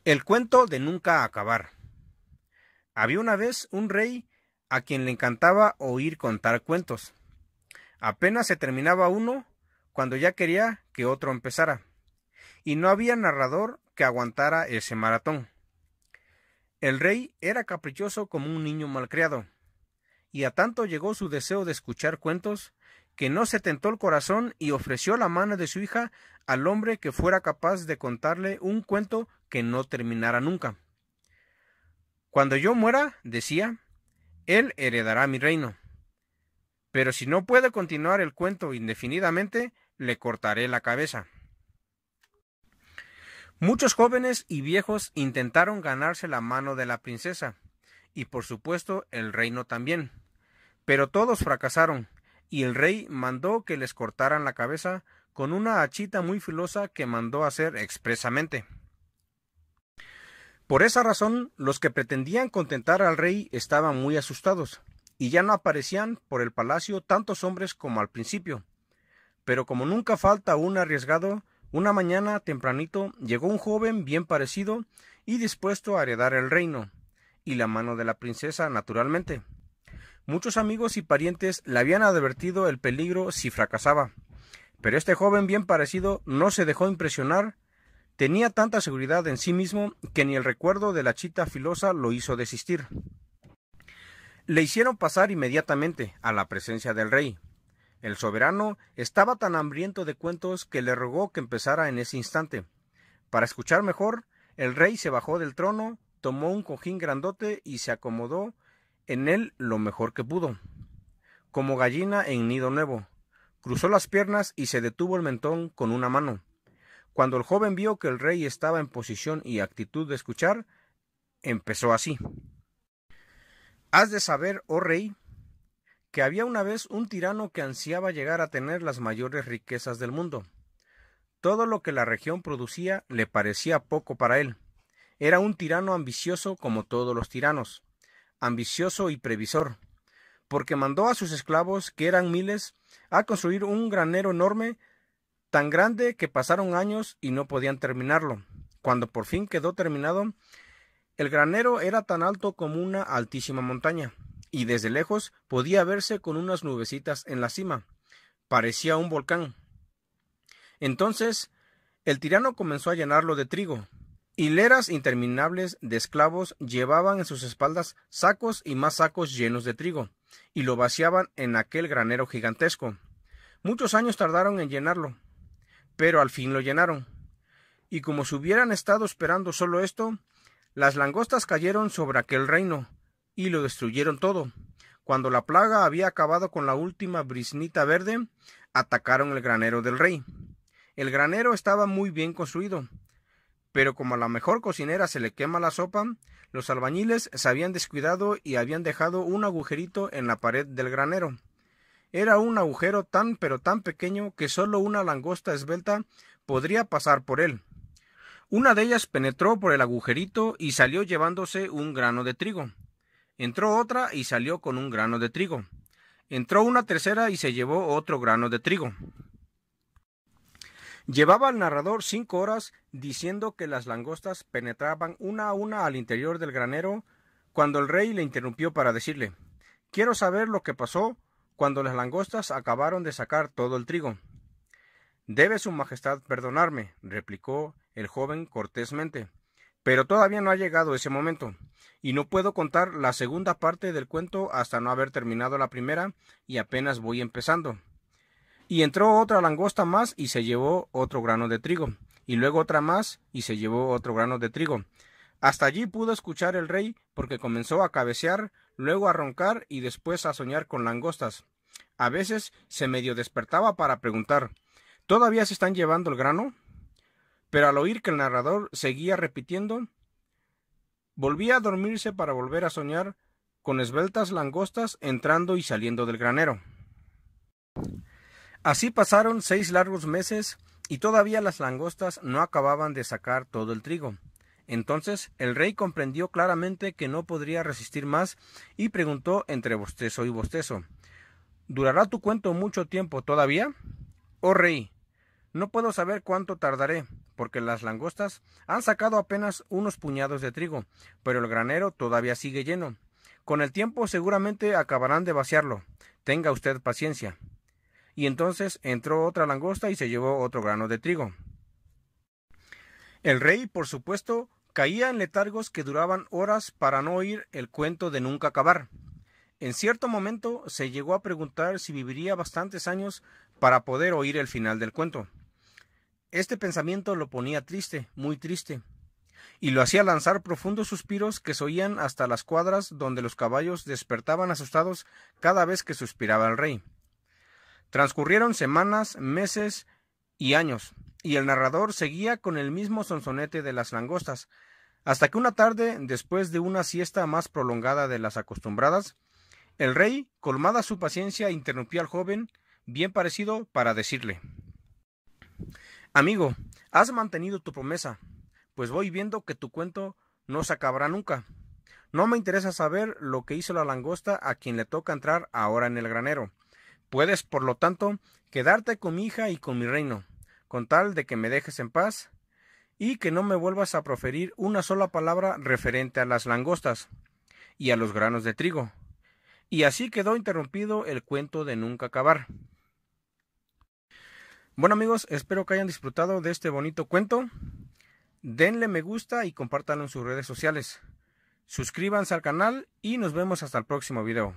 El cuento de nunca acabar. Había una vez un rey a quien le encantaba oír contar cuentos. Apenas se terminaba uno cuando ya quería que otro empezara, y no había narrador que aguantara ese maratón. El rey era caprichoso como un niño malcriado, y a tanto llegó su deseo de escuchar cuentos que no se tentó el corazón y ofreció la mano de su hija al hombre que fuera capaz de contarle un cuento que no terminara nunca. Cuando yo muera, decía, él heredará mi reino. Pero si no puede continuar el cuento indefinidamente, le cortaré la cabeza. Muchos jóvenes y viejos intentaron ganarse la mano de la princesa, y por supuesto el reino también. Pero todos fracasaron, y el rey mandó que les cortaran la cabeza con una hachita muy filosa que mandó hacer expresamente. Por esa razón, los que pretendían contentar al rey estaban muy asustados, y ya no aparecían por el palacio tantos hombres como al principio. Pero como nunca falta un arriesgado, una mañana tempranito llegó un joven bien parecido y dispuesto a heredar el reino, y la mano de la princesa naturalmente. Muchos amigos y parientes le habían advertido el peligro si fracasaba, pero este joven bien parecido no se dejó impresionar. Tenía tanta seguridad en sí mismo que ni el recuerdo de la chita filosa lo hizo desistir. Le hicieron pasar inmediatamente a la presencia del rey. El soberano estaba tan hambriento de cuentos que le rogó que empezara en ese instante. Para escuchar mejor, el rey se bajó del trono, tomó un cojín grandote y se acomodó en él lo mejor que pudo, como gallina en nido nuevo. Cruzó las piernas y se detuvo el mentón con una mano. Cuando el joven vio que el rey estaba en posición y actitud de escuchar, empezó así. Has de saber, oh rey, que había una vez un tirano que ansiaba llegar a tener las mayores riquezas del mundo. Todo lo que la región producía le parecía poco para él. Era un tirano ambicioso como todos los tiranos, ambicioso y previsor, porque mandó a sus esclavos, que eran miles, a construir un granero enorme, tan grande que pasaron años y no podían terminarlo. Cuando por fin quedó terminado, el granero era tan alto como una altísima montaña, y desde lejos podía verse con unas nubecitas en la cima. Parecía un volcán. Entonces el tirano comenzó a llenarlo de trigo. Hileras interminables de esclavos llevaban en sus espaldas sacos y más sacos llenos de trigo, y lo vaciaban en aquel granero gigantesco. Muchos años tardaron en llenarlo, pero al fin lo llenaron. Y como si hubieran estado esperando solo esto, las langostas cayeron sobre aquel reino, y lo destruyeron todo. Cuando la plaga había acabado con la última briznita verde, atacaron el granero del rey. El granero estaba muy bien construido, pero como a la mejor cocinera se le quema la sopa, los albañiles se habían descuidado y habían dejado un agujerito en la pared del granero. Era un agujero tan pero tan pequeño que solo una langosta esbelta podría pasar por él. Una de ellas penetró por el agujerito y salió llevándose un grano de trigo. Entró otra y salió con un grano de trigo. Entró una tercera y se llevó otro grano de trigo. Llevaba el narrador 5 horas diciendo que las langostas penetraban una a una al interior del granero, cuando el rey le interrumpió para decirle: «Quiero saber lo que pasó cuando las langostas acabaron de sacar todo el trigo». «Debe su majestad perdonarme», replicó el joven cortésmente, «pero todavía no ha llegado ese momento, y no puedo contar la segunda parte del cuento hasta no haber terminado la primera, y apenas voy empezando». Y entró otra langosta más y se llevó otro grano de trigo, y luego otra más y se llevó otro grano de trigo. Hasta allí pudo escuchar el rey, porque comenzó a cabecear, luego a roncar y después a soñar con langostas. A veces se medio despertaba para preguntar: ¿todavía se están llevando el grano? Pero al oír que el narrador seguía repitiendo, volvía a dormirse para volver a soñar con esbeltas langostas entrando y saliendo del granero. Así pasaron 6 largos meses y todavía las langostas no acababan de sacar todo el trigo. Entonces el rey comprendió claramente que no podría resistir más y preguntó entre bostezo y bostezo: ¿durará tu cuento mucho tiempo todavía? Oh rey, no puedo saber cuánto tardaré, porque las langostas han sacado apenas unos puñados de trigo, pero el granero todavía sigue lleno. Con el tiempo seguramente acabarán de vaciarlo. Tenga usted paciencia. Y entonces entró otra langosta y se llevó otro grano de trigo. El rey, por supuesto, caía en letargos que duraban horas para no oír el cuento de nunca acabar. En cierto momento se llegó a preguntar si viviría bastantes años para poder oír el final del cuento. Este pensamiento lo ponía triste, muy triste, y lo hacía lanzar profundos suspiros que se oían hasta las cuadras donde los caballos despertaban asustados cada vez que suspiraba el rey. Transcurrieron semanas, meses y años, y el narrador seguía con el mismo sonsonete de las langostas, hasta que una tarde, después de una siesta más prolongada de las acostumbradas, el rey, colmada su paciencia, interrumpió al joven, bien parecido, para decirle: «Amigo, has mantenido tu promesa, pues voy viendo que tu cuento no se acabará nunca. No me interesa saber lo que hizo la langosta a quien le toca entrar ahora en el granero. Puedes, por lo tanto, quedarte con mi hija y con mi reino, con tal de que me dejes en paz y que no me vuelvas a proferir una sola palabra referente a las langostas y a los granos de trigo». Y así quedó interrumpido el cuento de nunca acabar. Bueno amigos, espero que hayan disfrutado de este bonito cuento. Denle me gusta y compártanlo en sus redes sociales. Suscríbanse al canal y nos vemos hasta el próximo video.